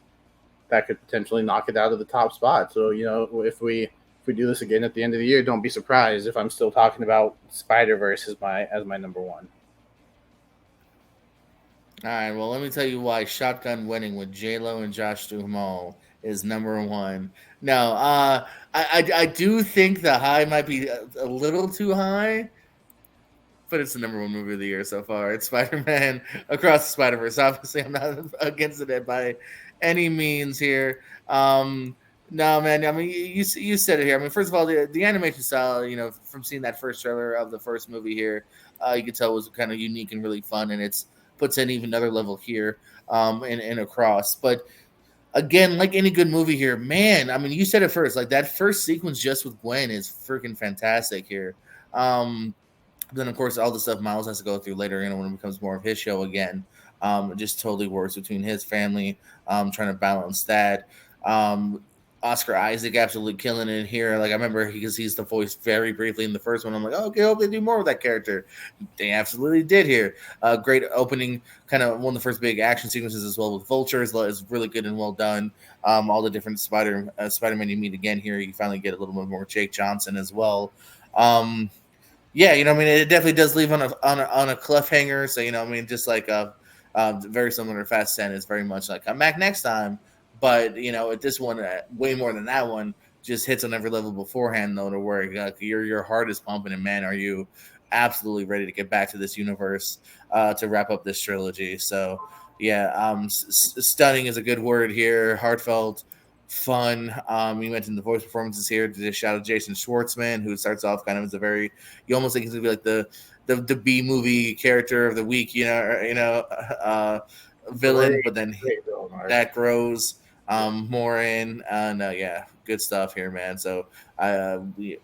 that could potentially knock it out of the top spot. So if we do this again at the end of the year, don't be surprised if I'm still talking about Spider-Verse as my number one. All right. Well, let me tell you why Shotgun Wedding with J-Lo and Josh Duhamel is number one. No, I do think the high might be a little too high, but it's the number one movie of the year so far. It's Spider-Man Across the Spider-Verse. Obviously, I'm not against it by any means here. No, man. I mean, you said it here. I mean, first of all, the animation style, from seeing that first trailer of the first movie here, you could tell was kind of unique and really fun, and it's puts in even another level here in Across. But again, like any good movie here, man, I mean, you said it first. That first sequence just with Gwen is freaking fantastic here. Then, of course, all the stuff Miles has to go through later, when it becomes more of his show again. It just totally works between his family, trying to balance that. Oscar Isaac absolutely killing it here. I remember because he's the voice very briefly in the first one. I'm like, okay, I hope they do more with that character. They absolutely did here. Great opening, kind of one of the first big action sequences as well with vultures is really good and well done. All the different Spider-Man you meet again here. You finally get a little bit more Jake Johnson as well. Yeah, it definitely does leave on a cliffhanger. So, just very similar to Fast 10 is very much come back next time. But, at this one, way more than that one, just hits on every level beforehand, though, to where your heart is pumping. And, man, are you absolutely ready to get back to this universe to wrap up this trilogy. So, yeah, stunning is a good word here. Heartfelt, fun. You mentioned the voice performances here. Just shout out Jason Schwartzman, who starts off kind of as you almost think he's going to be the B movie character of the week, villain, but then that grows more in. Yeah, good stuff here, man. So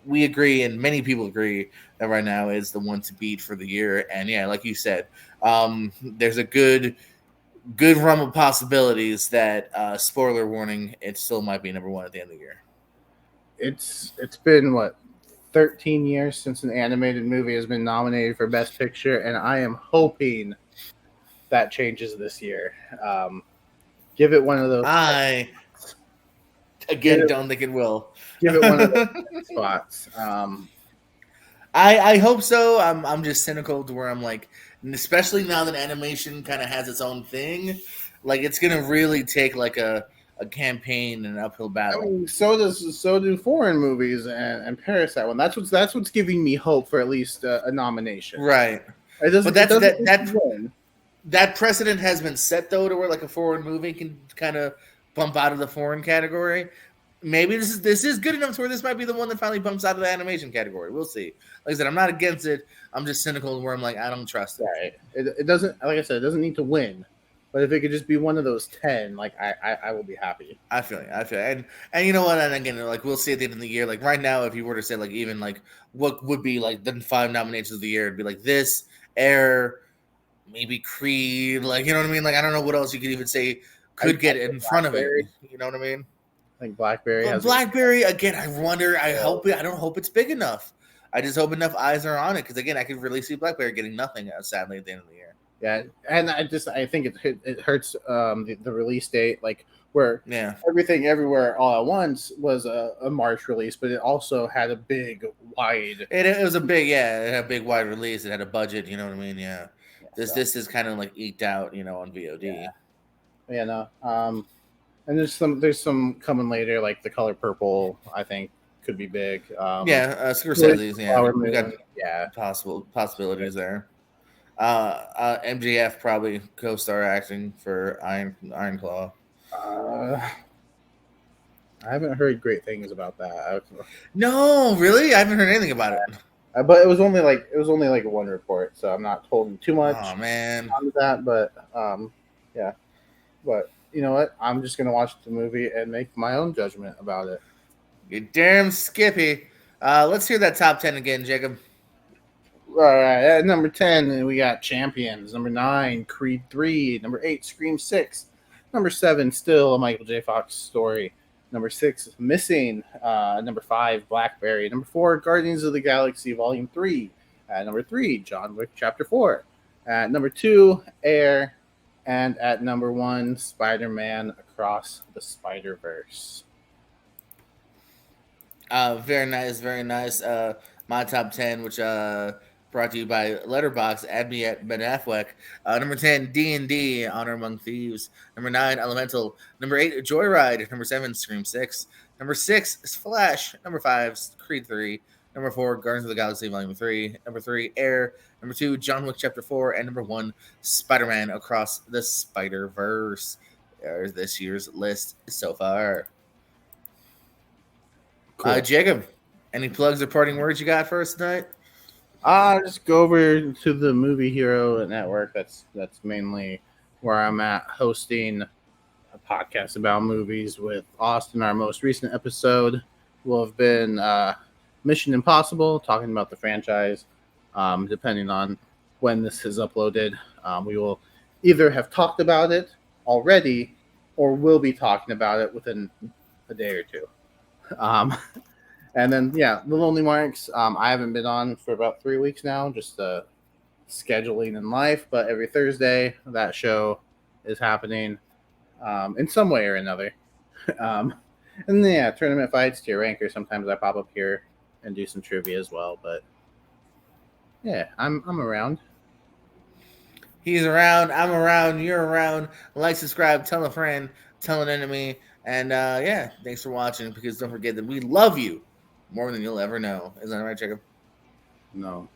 we agree, and many people agree that right now is the one to beat for the year. And yeah, like you said, there's a good realm of possibilities that spoiler warning, it still might be number one at the end of the year. It's been what 13 years since an animated movie has been nominated for Best Picture, and I am hoping that changes this year. Give it one of those. I don't think it will. Give it one of those spots. I hope so. I'm just cynical to where I'm like, especially now that animation kind of has its own thing, like it's gonna really take like a campaign and an uphill battle. I mean, so do foreign movies and Parasite one. That's what's giving me hope for at least a nomination. Right. It doesn't. But that precedent has been set though, to where like a foreign movie can kind of bump out of the foreign category. Maybe this is good enough to where this might be the one that finally bumps out of the animation category. We'll see. Like I said, I'm not against it. I'm just cynical where I'm like, I don't trust it. Right. It doesn't. Like I said, it doesn't need to win. But if it could just be one of those 10, like I will be happy. I feel it. And you know what? And again, like we'll see at the end of the year. Like right now, if you were to say like even like what would be like the 5 nominations of the year, it'd be like this, Air, maybe Creed. Like you know what I mean? Like I don't know what else you could even say could get in front of it. You know what I mean? I think Blackberry. Well, Blackberry again. I wonder. I don't hope it's big enough. I just hope enough eyes are on it because again, I could really see Blackberry getting nothing. Sadly, at the end of the year. Yeah, and I think it hurts the release date, like where Everything Everywhere All at Once was a March release, but it also had a big wide. It was a big it had a big wide release. It had a budget. You know what I mean? Yeah. This is kind of like eked out, on VOD. Yeah, no. And there's some coming later, like The Color Purple. I think could be big. Scorsese's. Yeah, we got possibilities there. MJF probably co-star acting for Iron Claw. I haven't heard great things about that. No, really, I haven't heard anything about it. But it was only like one report, so I'm not told too much. Oh man, on that. But yeah. But you know what? I'm just gonna watch the movie and make my own judgment about it. You damn Skippy. Let's hear that top 10 again, Jacob. All right, at number 10, we got Champions. Number 9, Creed 3. Number 8, Scream 6. Number 7, still a Michael J. Fox story. Number 6, Missing. Number 5, Blackberry. Number 4, Guardians of the Galaxy Volume 3. At number 3, John Wick Chapter 4. At number 2, Air. And at number 1, Spider-Man Across the Spider-Verse. Very nice, very nice. My top 10, which brought to you by Letterboxd, add me at Ben Affleck. Number 10, D&D, Honor Among Thieves. Number 9, Elemental. Number 8, Joyride. Number 7, Scream 6. Number 6 is Flash. Number 5, Creed 3. Number 4, Guardians of the Galaxy Volume 3. Number 3, Air. Number 2, John Wick Chapter 4. And number 1, Spider-Man Across the Spider-Verse. There's this year's list so far. Cool. Jacob, any plugs or parting words you got for us tonight? Just go over to the Movie Hero Network. That's mainly where I'm at, hosting a podcast about movies with Austin. Our most recent episode will have been Mission Impossible, talking about the franchise. Depending on when this is uploaded, we will either have talked about it already or will be talking about it within a day or two. And then, The Lonely Marks. I haven't been on for about 3 weeks now, just scheduling in life. But every Thursday, that show is happening in some way or another. And then, Tournament Fights, Tier Ranker. Sometimes I pop up here and do some trivia as well. But I'm around. He's around. I'm around. You're around. Like, subscribe, tell a friend, tell an enemy. And thanks for watching, because don't forget that we love you more than you'll ever know. Isn't that right, Jacob? No.